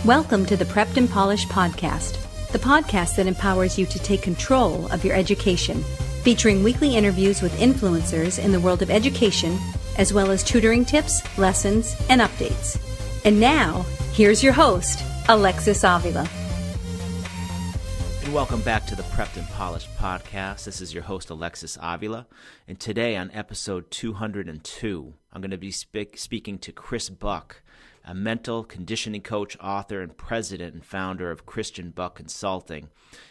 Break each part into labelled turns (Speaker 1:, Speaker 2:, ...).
Speaker 1: Welcome to the Prepped and Polished podcast, the podcast that empowers you to take control of your education, featuring weekly interviews with influencers in the world of education, as well as tutoring tips, lessons, and updates. And now, here's your host, Alexis Avila.
Speaker 2: And welcome back to the Prepped and Polished podcast. This is your host, Alexis Avila. And today on episode 202, I'm going to be speaking to Chris Buck, a mental conditioning coach, author, and president and founder of Christian Buck Consulting,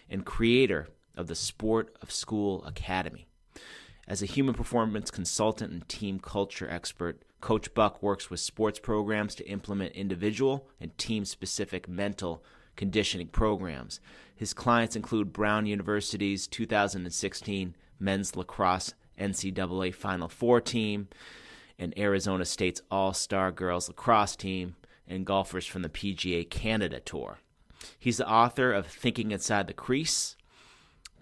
Speaker 2: and creator of the Sport of School Academy. As a human performance consultant and team culture expert, Coach Buck works with sports programs to implement individual and team-specific mental conditioning programs. His clients include Brown University's 2016 men's lacrosse NCAA Final Four team, and Arizona State's All-Star Girls Lacrosse team, and golfers from the PGA Canada Tour. He's the author of Thinking Inside the Crease,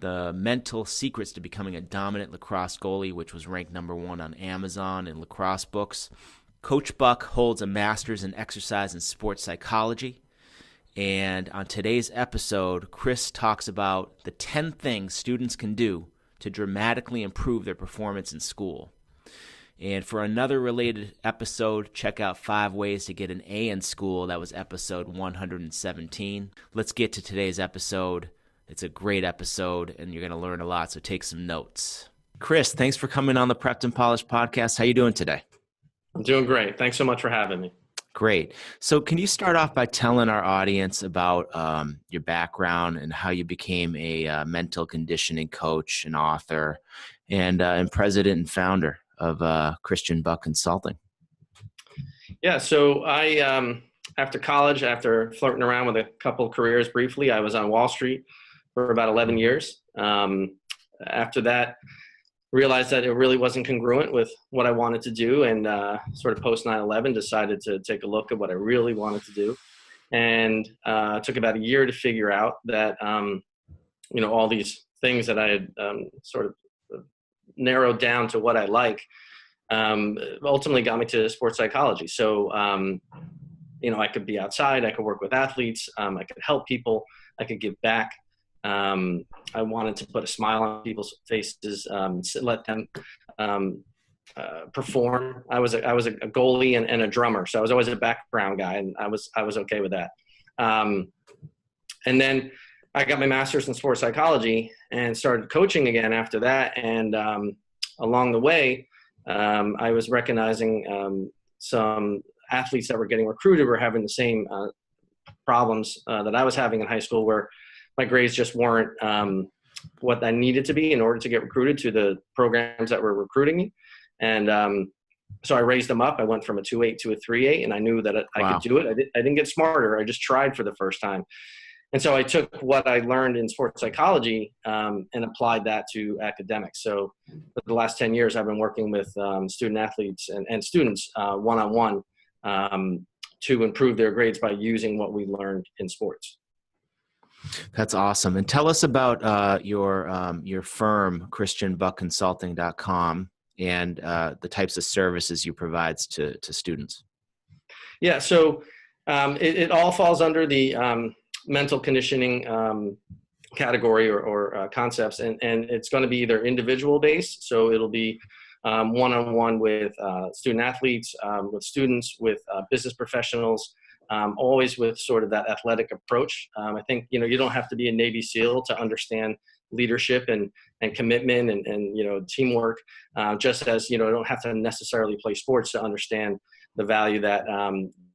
Speaker 2: The Mental Secrets to Becoming a Dominant Lacrosse Goalie, which was ranked #1 on Amazon and Lacrosse Books. Coach Buck holds a master's in exercise and sports psychology. And on today's episode, Chris talks about the 10 things students can do to dramatically improve their performance in school. And for another related episode, check out 5 Ways to Get an A in School. That was episode 117. Let's get to today's episode. It's a great episode, and you're going to learn a lot, so take some notes. Chris, thanks for coming on the Prepped and Polished podcast. How you doing today?
Speaker 3: I'm doing great. Thanks so much for having me.
Speaker 2: Great. So can you start off by telling our audience about your background and how you became a mental conditioning coach and author and president and founder of Christian Buck Consulting?
Speaker 3: Yeah, so I, after college, after flirting around with a couple of careers briefly, I was on Wall Street for about 11 years. After that, realized that it really wasn't congruent with what I wanted to do, and sort of post 9/11 decided to take a look at what I really wanted to do. And it took about a year to figure out that, all these things that I had sort of narrowed down to what I like, ultimately got me to sports psychology. So, I could be outside, I could work with athletes, I could help people, I could give back. I wanted to put a smile on people's faces, let them perform. I was a goalie and a drummer, so I was always a background guy, and I was okay with that. And then I got my master's in sports psychology and started coaching again after that. And along the way, I was recognizing some athletes that were getting recruited were having the same problems that I was having in high school, where my grades just weren't what I needed to be in order to get recruited to the programs that were recruiting me. And so I raised them up. I went from a 2.8 to a 3.8, and I knew that I could do it. I didn't get smarter. I just tried for the first time. And so I took what I learned in sports psychology and applied that to academics. So for the last 10 years, I've been working with student athletes and students one-on-one to improve their grades by using what we learned in sports.
Speaker 2: That's awesome. And tell us about your firm, ChristianBuckConsulting.com, and the types of services you provide to students.
Speaker 3: Yeah, so it all falls under the mental conditioning category or concepts, and it's going to be either individual based, so it'll be one-on-one with student athletes, with students, with business professionals, always with sort of that athletic approach. I think, you don't have to be a Navy SEAL to understand leadership and commitment and teamwork, just as, you don't have to necessarily play sports to understand the value that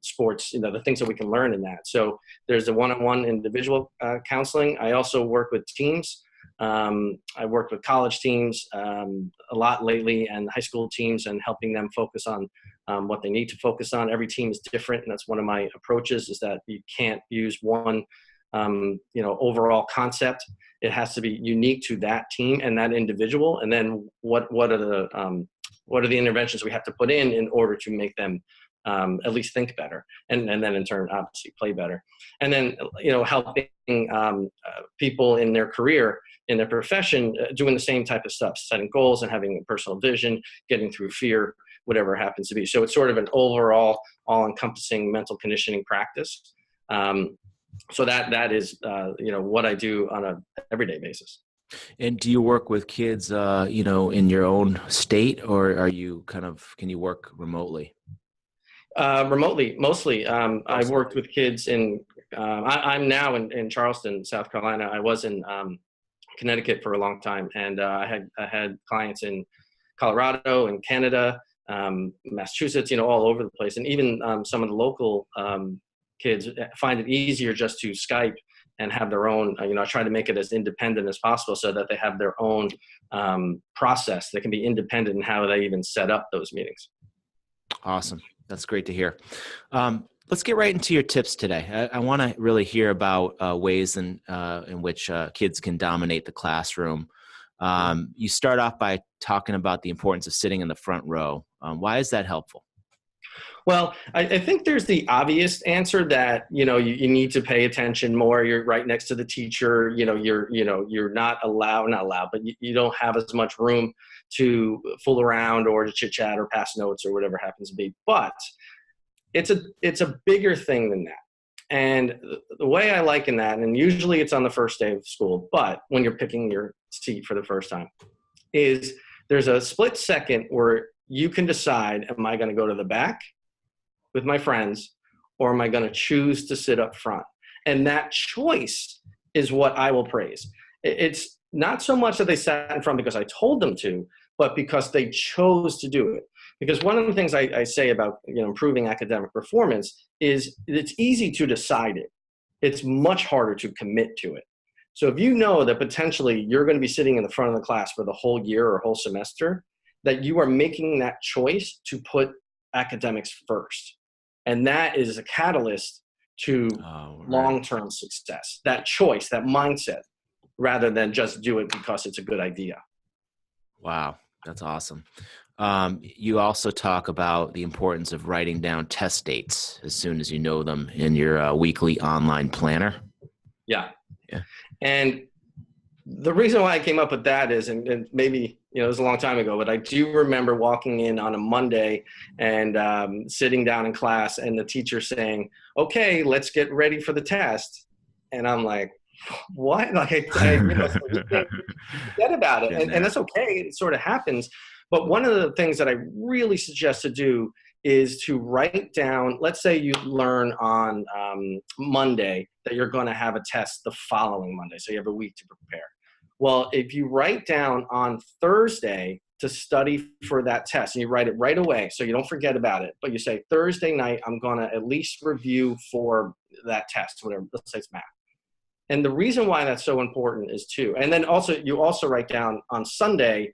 Speaker 3: sports, the things that we can learn in that. So there's the one-on-one individual counseling. I also work with teams. I worked with college teams a lot lately, and high school teams, and helping them focus on what they need to focus on. Every team is different, and that's one of my approaches, is that you can't use one overall concept. It has to be unique to that team and that individual. And then what are the interventions we have to put in order to make them at least think better, and then in turn obviously play better. And then helping people in their career, in their profession, doing the same type of stuff, setting goals and having a personal vision, getting through fear, whatever it happens to be. So it's sort of an overall all-encompassing mental conditioning practice. So that is, what I do on a everyday basis.
Speaker 2: And do you work with kids, in your own state, or can you work remotely?
Speaker 3: Remotely, mostly. I've
Speaker 2: Mostly.
Speaker 3: worked with kids I'm now in Charleston, South Carolina. I was in Connecticut for a long time, and I had clients in Colorado and Canada, Massachusetts, all over the place, and even some of the local kids find it easier just to Skype and have their own. I try to make it as independent as possible so that they have their own process. They can be independent in how they even set up those meetings.
Speaker 2: Awesome. That's great to hear. Let's get right into your tips today. I want to really hear about ways in which kids can dominate the classroom. You start off by talking about the importance of sitting in the front row. Why is that helpful?
Speaker 3: Well, I think there's the obvious answer that, you need to pay attention more. You're right next to the teacher. You're not allowed, but you don't have as much room to fool around or to chit chat or pass notes or whatever happens to be. But it's a bigger thing than that. And the way I liken that, and usually it's on the first day of school, but when you're picking your seat for the first time, is there's a split second where you can decide, am I going to go to the back with my friends, or am I going to choose to sit up front? And that choice is what I will praise. It's not so much that they sat in front because I told them to, but because they chose to do it. Because one of the things I say about improving academic performance is it's easy to decide it. It's much harder to commit to it. So if you know that potentially you're going to be sitting in the front of the class for the whole year or whole semester, that you are making that choice to put academics first. And that is a catalyst to long-term success. That choice, that mindset, rather than just do it because it's a good idea.
Speaker 2: Wow, that's awesome. You also talk about the importance of writing down test dates as soon as you know them in your weekly online planner.
Speaker 3: Yeah. And the reason why I came up with that is, and maybe, it was a long time ago, but I do remember walking in on a Monday and sitting down in class and the teacher saying, okay, let's get ready for the test. And I'm like, what? Like, I forget about it. And that's okay. It sort of happens. But one of the things that I really suggest to do is to write down, let's say you learn on Monday that you're going to have a test the following Monday. So you have a week to prepare. Well, if you write down on Thursday to study for that test, and you write it right away so you don't forget about it, but you say, Thursday night, I'm going to at least review for that test, whatever, let's say it's math. And the reason why that's so important is and then you also write down on Sunday,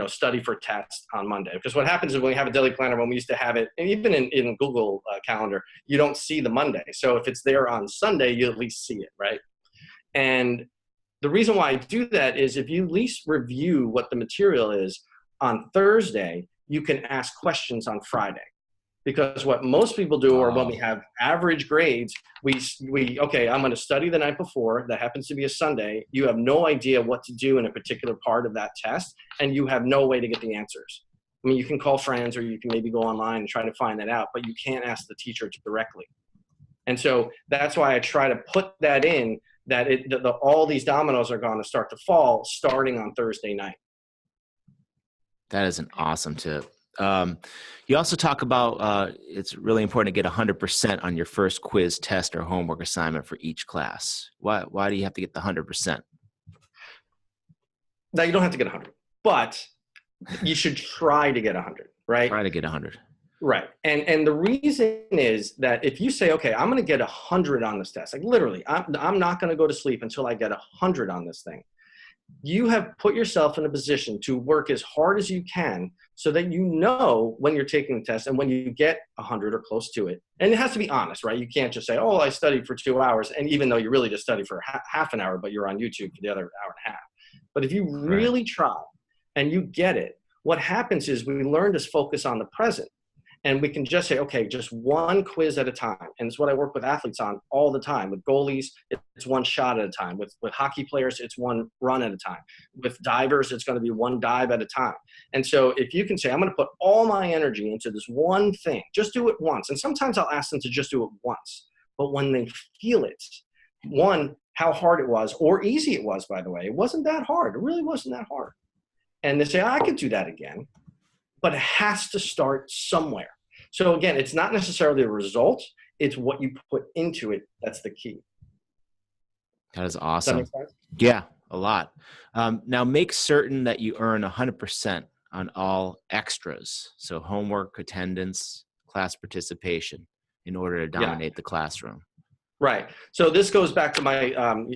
Speaker 3: study for test on Monday. Because what happens is when we have a daily planner, when we used to have it, and even in Google Calendar, you don't see the Monday. So if it's there on Sunday, you at least see it, right? And the reason why I do that is if you at least review what the material is on Thursday, you can ask questions on Friday. Because what most people do, or when we have average grades, okay, I'm going to study the night before. That happens to be a Sunday. You have no idea what to do in a particular part of that test, and you have no way to get the answers. I mean, you can call friends, or you can maybe go online and try to find that out, but you can't ask the teacher directly. And so that's why I try to put that in, that all these dominoes are going to start to fall starting on Thursday night.
Speaker 2: That is an awesome tip. You also talk about it's really important to get 100% on your first quiz, test, or homework assignment for each class. Why do you have to get the 100%?
Speaker 3: Now, you don't have to get 100, but you should try to get 100, right?
Speaker 2: Try to get 100.
Speaker 3: Right. And the reason is that if you say, okay, I'm going to get 100 on this test, like literally, I'm not going to go to sleep until I get 100 on this thing. You have put yourself in a position to work as hard as you can so that you know when you're taking the test and when you get 100 or close to it. And it has to be honest, right? You can't just say, oh, I studied for 2 hours. And even though you really just studied for half an hour, but you're on YouTube for the other hour and a half. But if you really try and you get it, what happens is we learn to focus on the present. And we can just say, okay, just one quiz at a time. And it's what I work with athletes on all the time. With goalies, it's one shot at a time. With hockey players, it's one run at a time. With divers, it's going to be one dive at a time. And so if you can say, I'm going to put all my energy into this one thing, just do it once. And sometimes I'll ask them to just do it once. But when they feel it, one, how hard it was, or easy it was, by the way, it wasn't that hard. It really wasn't that hard. And they say, I could do that again, but it has to start somewhere. So again, it's not necessarily the result, it's what you put into it that's the key.
Speaker 2: That is awesome.
Speaker 3: Does that make sense?
Speaker 2: Yeah, a lot. Now make certain that you earn 100% on all extras. So homework, attendance, class participation in order to dominate the classroom. Right.
Speaker 3: So this goes back to my,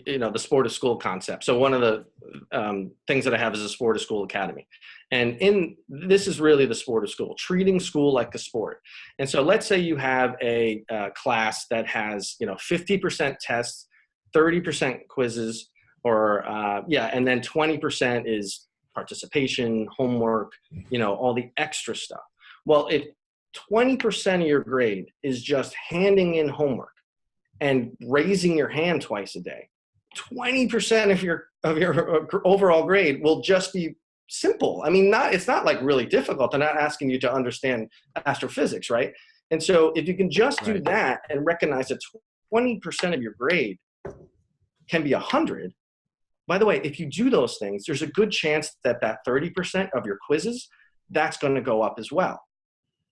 Speaker 3: the sport of school concept. So one of the things that I have is a sport of school academy. And this is really the sport of school, treating school like a sport. And so let's say you have a class that has, 50% tests, 30% quizzes, and then 20% is participation, homework, all the extra stuff. Well, if 20% of your grade is just handing in homework and raising your hand twice a day, 20% of your overall grade will just be simple. I mean, it's not like really difficult. They're not asking you to understand astrophysics, right? And so if you can just do that and recognize that 20% of your grade can be 100, by the way, if you do those things, there's a good chance that 30% of your quizzes, that's going to go up as well.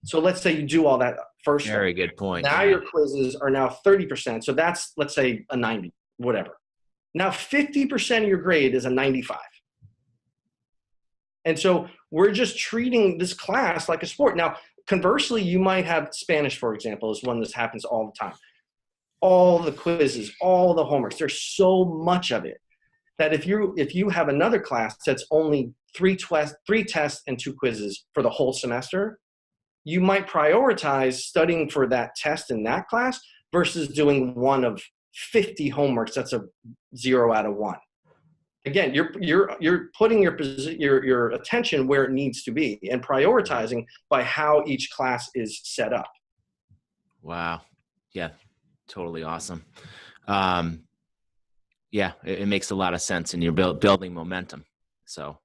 Speaker 3: So let's say you do all that first.
Speaker 2: Very good point.
Speaker 3: Now your quizzes are now 30%. So that's, let's say, a 90, whatever. Now 50% of your grade is a 95. And so we're just treating this class like a sport. Now, conversely, you might have Spanish, for example, is one that happens all the time. All the quizzes, all the homeworks, there's so much of it that if you have another class that's only three tests and 2 quizzes for the whole semester, you might prioritize studying for that test in that class versus doing one of 50 homeworks. That's a 0 out of 1. Again, you're putting your attention where it needs to be and prioritizing by how each class is set up.
Speaker 2: Wow. Yeah, totally awesome. It makes a lot of sense, and you're building momentum. So.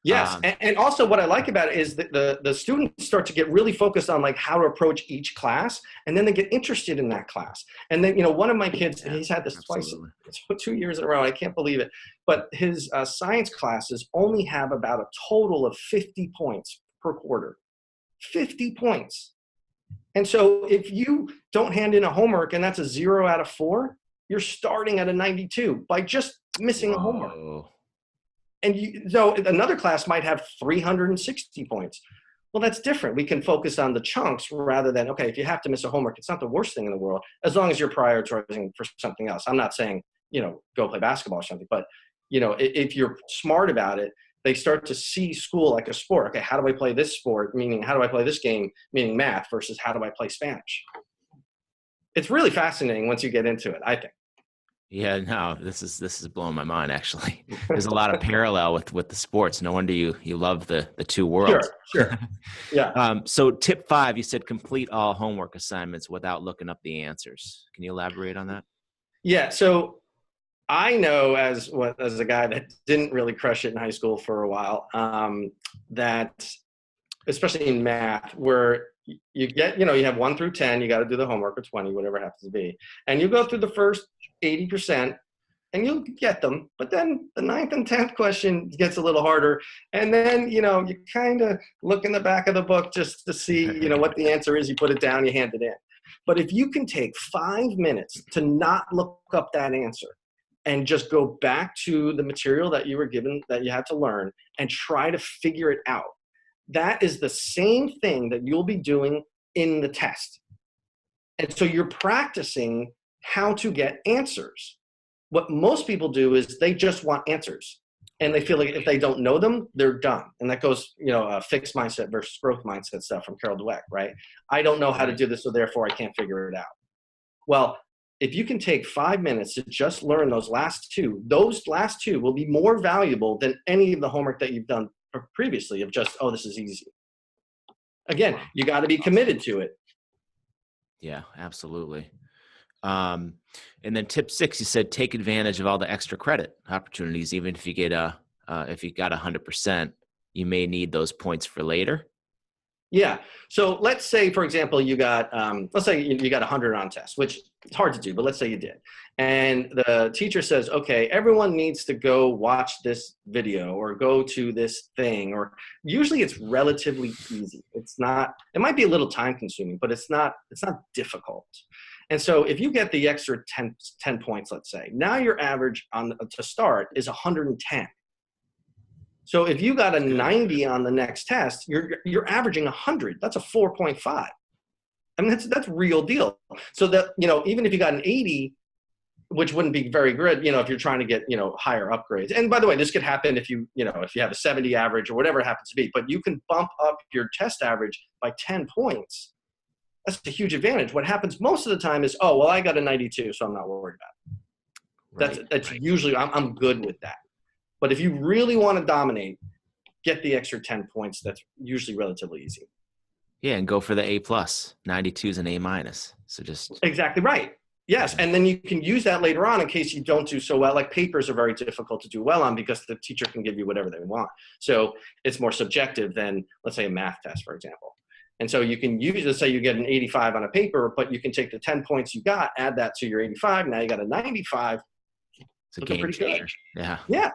Speaker 3: Yes, and also what I like about it is that the students start to get really focused on like how to approach each class, and then they get interested in that class. And then, one of my kids, and he's had this twice, 2 years in a row, I can't believe it, but his science classes only have about a total of 50 points per quarter. 50 points. And so if you don't hand in a homework and that's a 0 out of 4, you're starting at a 92 by just missing a homework. And so another class might have 360 points. Well, that's different. We can focus on the chunks rather than, okay, if you have to miss a homework, it's not the worst thing in the world, as long as you're prioritizing for something else. I'm not saying, go play basketball or something, but, if you're smart about it, they start to see school like a sport. Okay, how do I play this sport? Meaning, how do I play this game? Meaning math versus how do I play Spanish? It's really fascinating once you get into it, I think.
Speaker 2: Yeah, no, this is blowing my mind, actually. There's a lot of parallel with the sports. No wonder you love the two worlds.
Speaker 3: Sure. Yeah.
Speaker 2: So tip 5, you said complete all homework assignments without looking up the answers. Can you elaborate on that?
Speaker 3: Yeah. So I know as a guy that didn't really crush it in high school for a while, that especially in math, where you get, you have 1 through 10, you got to do the homework, or 20, whatever it happens to be. And you go through the first 80% and you'll get them. But then the 9th and 10th question gets a little harder. And then, you kind of look in the back of the book just to see, what the answer is. You put it down, you hand it in. But if you can take 5 minutes to not look up that answer and just go back to the material that you were given, that you had to learn, and try to figure it out, that is the same thing that you'll be doing in the test. And so you're practicing how to get answers. What most people do is they just want answers. And they feel like if they don't know them, they're done. And that goes, fixed mindset versus growth mindset stuff from Carol Dweck, right? I don't know how to do this, so therefore I can't figure it out. Well, if you can take 5 minutes to just learn those last two will be more valuable than any of the homework that you've done previously of just, this is easy. Again, you got to be committed to it.
Speaker 2: Yeah, absolutely. And then tip 6, you said take advantage of all the extra credit opportunities. Even if you get if you got 100%, you may need those points for later.
Speaker 3: Yeah. So let's say, for example, you got, let's say you got 100 on test, which it's hard to do, but let's say you did. And the teacher says, okay, everyone needs to go watch this video or go to this thing, or usually it's relatively easy. It's not, it might be a little time consuming, but it's not difficult. And so if you get the extra 10 points, let's say, now your average to start is 110. So if you got a 90 on the next test, you're averaging 100. That's a 4.5. I mean, that's real deal. So that, even if you got an 80, which wouldn't be very good, if you're trying to get, higher upgrades. And by the way, this could happen if you have a 70 average or whatever it happens to be, but you can bump up your test average by 10 points. That's a huge advantage. What happens most of the time is, oh, well, I got a 92, so I'm not worried about it. That's usually, I'm good with that. But if you really want to dominate, get the extra 10 points. That's usually relatively easy.
Speaker 2: Yeah, and go for the A+. 92 is an A-. So just
Speaker 3: exactly right. Yes, and then you can use that later on in case you don't do so well. Like papers are very difficult to do well on because the teacher can give you whatever they want. So it's more subjective than, let's say, a math test, for example. And so you can use, let's say you get an 85 on a paper, but you can take the 10 points you got, add that to your 85. Now you got a 95.
Speaker 2: It's a game changer. Yeah.
Speaker 3: Yeah.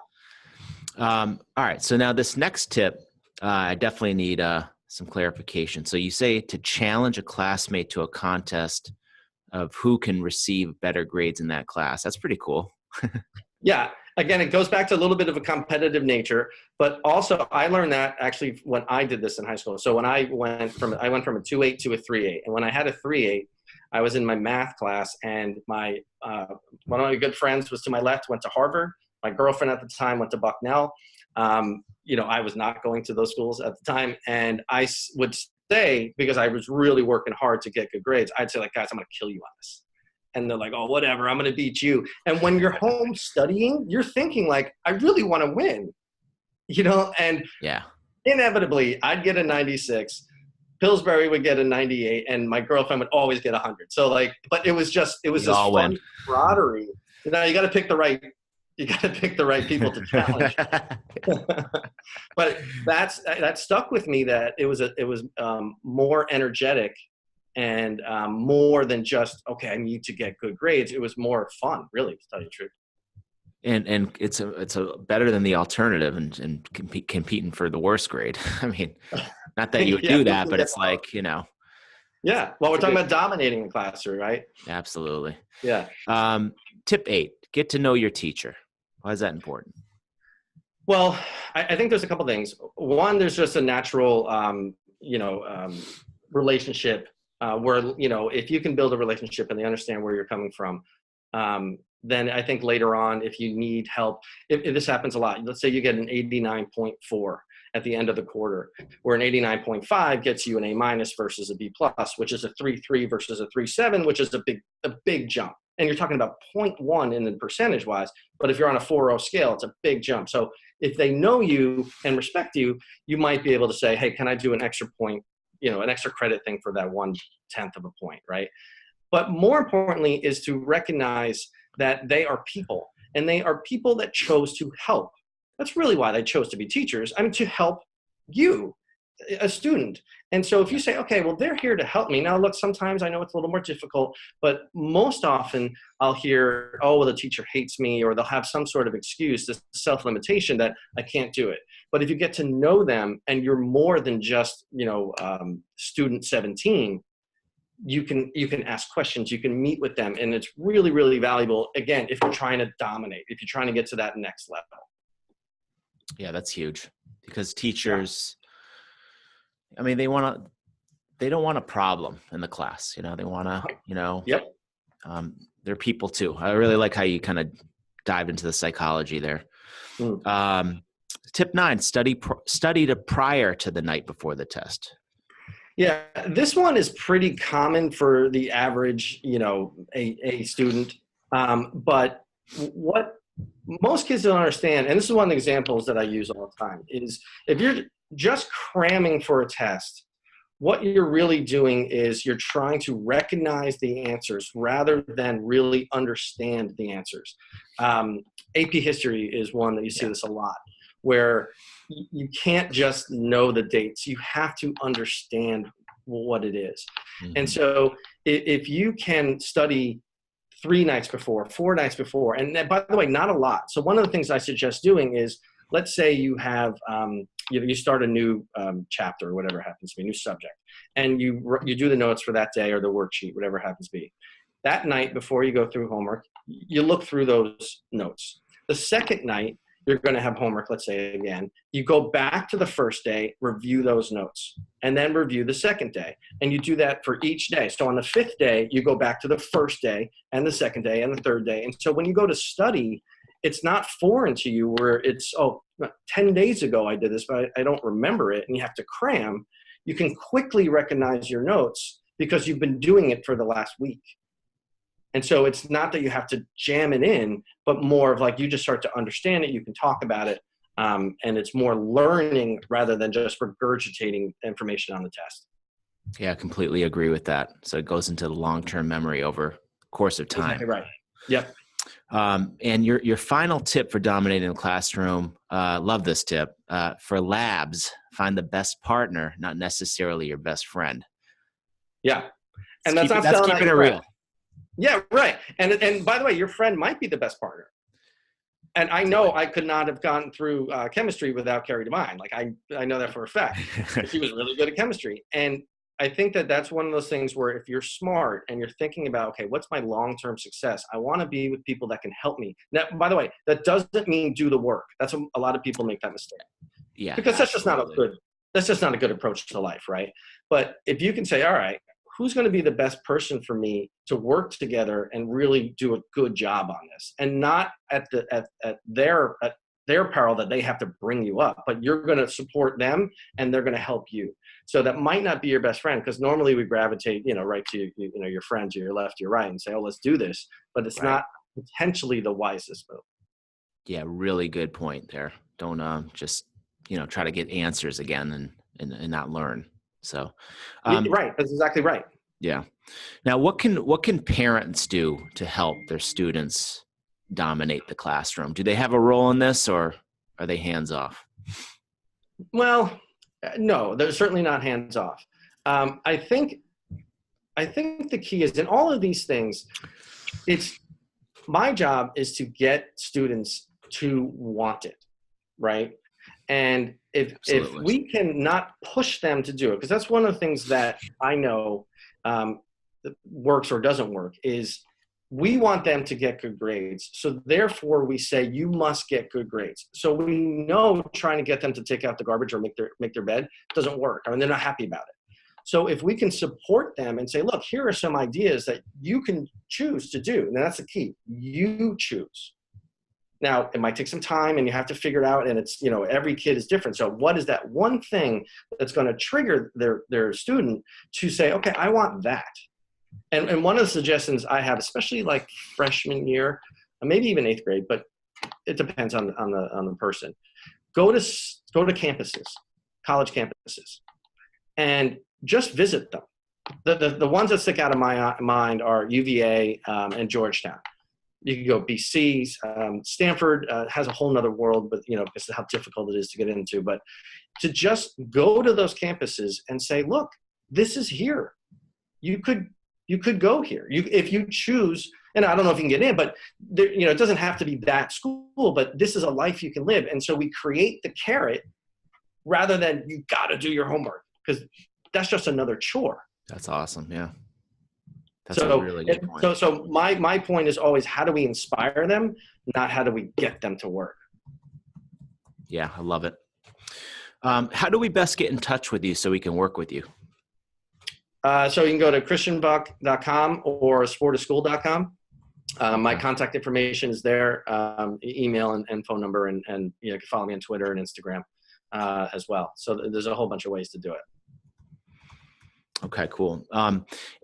Speaker 2: All right. So now this next tip, I definitely need some clarification. So you say to challenge a classmate to a contest of who can receive better grades in that class. That's pretty cool.
Speaker 3: Yeah. Again, it goes back to a little bit of a competitive nature, but also I learned that actually when I did this in high school. So when I went from a 2.8 to a 3.8, and when I had a 3.8, I was in my math class, and my one of my good friends was to my left, went to Harvard. My girlfriend at the time went to Bucknell. I was not going to those schools at the time, and I would say, because I was really working hard to get good grades, I'd say, like, guys, I'm going to kill you on this. And they're like, oh, whatever, I'm going to beat you. And when you're home studying, you're thinking, like, I really want to win, and
Speaker 2: yeah, inevitably
Speaker 3: I'd get a 96. Pillsbury would get a 98, and my girlfriend would always get 100. So, like, but it was this fun camaraderie. You got to pick the right people to challenge. But that stuck with me, that it was more energetic and more than just, okay, I need to get good grades. It was more fun, really, to tell you the truth.
Speaker 2: And it's a better than the alternative and competing for the worst grade. I mean, not that you would do that, but it's like,
Speaker 3: Yeah. Well, we're talking about dominating the classroom, right?
Speaker 2: Absolutely.
Speaker 3: Yeah.
Speaker 2: Tip 8, get to know your teacher. Why is that important?
Speaker 3: Well, I think there's a couple things. One, there's just a natural, relationship where, if you can build a relationship and they understand where you're coming from, then I think later on, if you need help, if this happens a lot, let's say you get an 89.4 at the end of the quarter, where an 89.5 gets you an A- versus a B+, which is a 3.3 versus a 3.7, which is a big jump. And you're talking about 0.1 in the percentage wise, but if you're on a 4.0 scale, it's a big jump. So if they know you and respect you, you might be able to say, hey, can I do an extra point, an extra credit thing for that 1/10 of a point, right? But more importantly is to recognize that they are people, and they are people that chose to help. That's really why they chose to be teachers. I mean, to help you, a student. And so if you say, okay, well, they're here to help me. Now, look, sometimes I know it's a little more difficult, but most often I'll hear, oh, well, the teacher hates me, or they'll have some sort of excuse, this self-limitation that I can't do it. But if you get to know them and you're more than just, student 17, you can ask questions, you can meet with them, and it's really, really valuable, again, if you're trying to dominate, if you're trying to get to that next level.
Speaker 2: Yeah, that's huge, because teachers, I mean, they don't want a problem in the class, they want to,
Speaker 3: Yep.
Speaker 2: They're people too. I really like how you kind of dive into the psychology there. Tip 9, study prior to the night before the test.
Speaker 3: Yeah, this one is pretty common for the average, a student. But what most kids don't understand, and this is one of the examples that I use all the time, is if you're just cramming for a test, what you're really doing is you're trying to recognize the answers rather than really understand the answers. AP history is one that you see this a lot, where you can't just know the dates. You have to understand what it is.
Speaker 2: Mm-hmm.
Speaker 3: And so if you can study 3 nights before, 4 nights before, and by the way, not a lot. So one of the things I suggest doing is, let's say you have, you start a new chapter or whatever happens to be, a new subject, and you do the notes for that day or the worksheet, whatever happens to be. That night before you go through homework, you look through those notes. The second night, you're going to have homework, let's say again. You go back to the first day, review those notes, and then review the second day. And you do that for each day. So on the 5th day, you go back to the first day and the second day and the third day. And so when you go to study, it's not foreign to you where it's, 10 days ago I did this, but I don't remember it, and you have to cram. You can quickly recognize your notes because you've been doing it for the last week. And so it's not that you have to jam it in, but more of like you just start to understand it, you can talk about it, and it's more learning rather than just regurgitating information on the test.
Speaker 2: Yeah, I completely agree with that. So it goes into the long-term memory over the course of time.
Speaker 3: Exactly right. Yep.
Speaker 2: And your final tip for dominating the classroom, love this tip, for labs, find the best partner, not necessarily your best friend.
Speaker 3: Yeah. And
Speaker 2: That's keeping it real.
Speaker 3: Yeah, right. And by the way, your friend might be the best partner. And I know I could not have gone through chemistry without Carrie Devine. Like I know that for a fact. She was really good at chemistry. And I think that that's one of those things where if you're smart and you're thinking about, okay, what's my long-term success? I want to be with people that can help me. Now, by the way, that doesn't mean do the work. That's a lot of people make that mistake.
Speaker 2: Yeah.
Speaker 3: Because that's just not a good approach to life, right? But if you can say, all right, who's going to be the best person for me to work together and really do a good job on this, and not at their peril that they have to bring you up, but you're going to support them and they're going to help you. So that might not be your best friend, because normally we gravitate, right to your friend to your left, your right, and say, oh, let's do this, but it's not potentially the wisest move.
Speaker 2: Yeah, really good point there. Don't just try to get answers again and not learn. So,
Speaker 3: right, that's exactly right.
Speaker 2: Yeah. Now, what can parents do to help their students dominate the classroom? Do they have a role in this, or are they hands off?
Speaker 3: Well, no, they're certainly not hands off. I think the key is in all of these things. It's my job is to get students to want it, right? And if we can not push them to do it, because that's one of the things that I know that works or doesn't work, is we want them to get good grades. So therefore we say, you must get good grades. So we know trying to get them to take out the garbage or make their bed doesn't work. I mean, they're not happy about it. So if we can support them and say, look, here are some ideas that you can choose to do. And that's the key. You choose. Now, it might take some time and you have to figure it out, and it's, every kid is different. So what is that one thing that's going to trigger their student to say, okay, I want that? And one of the suggestions I have, especially like freshman year, maybe even 8th grade, but it depends on the person. Go to campuses, college campuses, and just visit them. The ones that stick out of my mind are UVA and Georgetown. You can go BC, Stanford has a whole nother world, but this is how difficult it is to get into. But to just go to those campuses and say, look, this is here. You could go here. If you choose, and I don't know if you can get in, but there, it doesn't have to be that school, but this is a life you can live. And so we create the carrot rather than you got to do your homework, because that's just another chore.
Speaker 2: That's awesome. Yeah. That's a really good point.
Speaker 3: So my point is always, how do we inspire them, not how do we get them to work?
Speaker 2: Yeah, I love it. How do we best get in touch with you so we can work with you?
Speaker 3: So you can go to christianbuck.com or sportaschool.com. My contact information is there, email and phone number, and you can follow me on Twitter and Instagram as well. So there's a whole bunch of ways to do it.
Speaker 2: Okay, cool.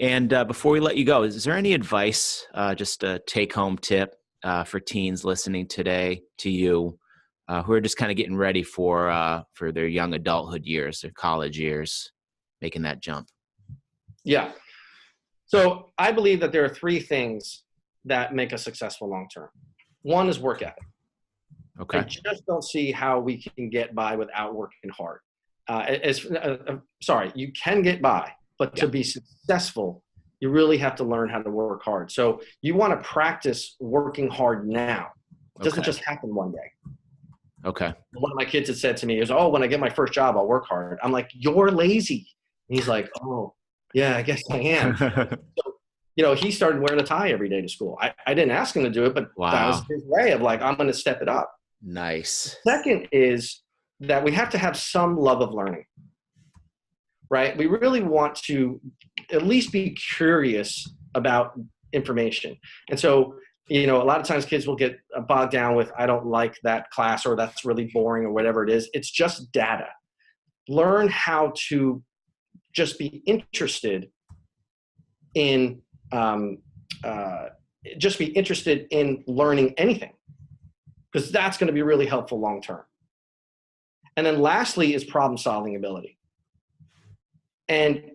Speaker 2: And before we let you go, is there any advice, just a take-home tip for teens listening today to you who are just kind of getting ready for their young adulthood years, their college years, making that jump?
Speaker 3: Yeah. So I believe that there are 3 things that make us successful long-term. One is work ethic.
Speaker 2: Okay.
Speaker 3: I just don't see how we can get by without working hard. Sorry, you can get by, but to be successful, you really have to learn how to work hard. So you want to practice working hard now. It doesn't just happen one day.
Speaker 2: Okay.
Speaker 3: One of my kids had said to me, "Oh, when I get my first job, I'll work hard." I'm like, "You're lazy." And he's like, "Oh, yeah, I guess I am." So, he started wearing a tie every day to school. I didn't ask him to do it, but that was his way of like, I'm going to step it up.
Speaker 2: Nice.
Speaker 3: Second is that we have to have some love of learning, right? We really want to at least be curious about information. And so, a lot of times kids will get bogged down with, I don't like that class, or that's really boring, or whatever it is. It's just data. Learn how to just be interested in, learning anything, because that's going to be really helpful long term. And then lastly is problem solving ability. And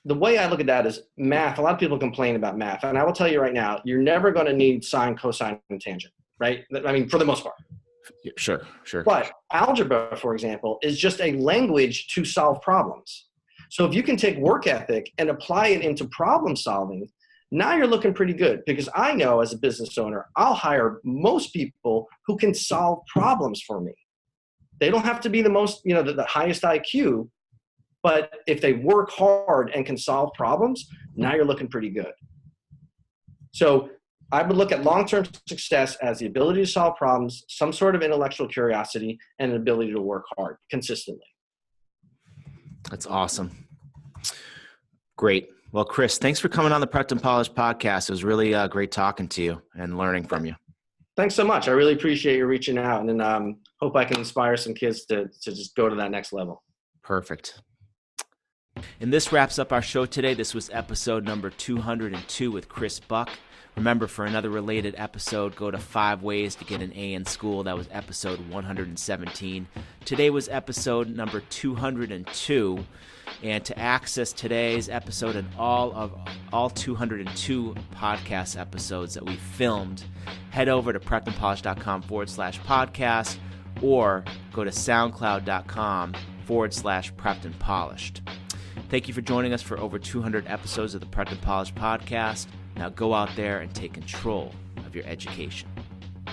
Speaker 3: the way I look at that is math. A lot of people complain about math. And I will tell you right now, you're never going to need sine, cosine, and tangent, right? I mean, for the most part.
Speaker 2: Sure.
Speaker 3: But algebra, for example, is just a language to solve problems. So if you can take work ethic and apply it into problem solving, now you're looking pretty good, because I know as a business owner, I'll hire most people who can solve problems for me. They don't have to be the most, the highest IQ, but if they work hard and can solve problems, now you're looking pretty good. So I would look at long-term success as the ability to solve problems, some sort of intellectual curiosity, and an ability to work hard consistently.
Speaker 2: That's awesome. Great. Well, Chris, thanks for coming on the Prepped and Polished podcast. It was really great talking to you and learning from you.
Speaker 3: Thanks so much. I really appreciate you reaching out, and then hope I can inspire some kids to just go to that next level.
Speaker 2: Perfect. And this wraps up our show today. This was episode number 202 with Chris Buck. Remember, for another related episode, go to 5 Ways to Get an A in School. That was episode 117. Today was episode number 202. And to access today's episode and all 202 podcast episodes that we filmed, head over to preppedandpolished.com/podcast, or go to soundcloud.com/preppedandpolished. Thank you for joining us for over 200 episodes of the Prepped and Polished podcast. Now go out there and take control of your education.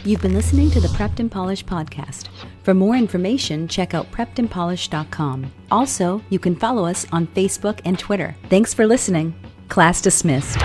Speaker 1: You've been listening to the Prepped and Polished podcast. For more information, check out preppedandpolished.com. Also, you can follow us on Facebook and Twitter. Thanks for listening. Class dismissed.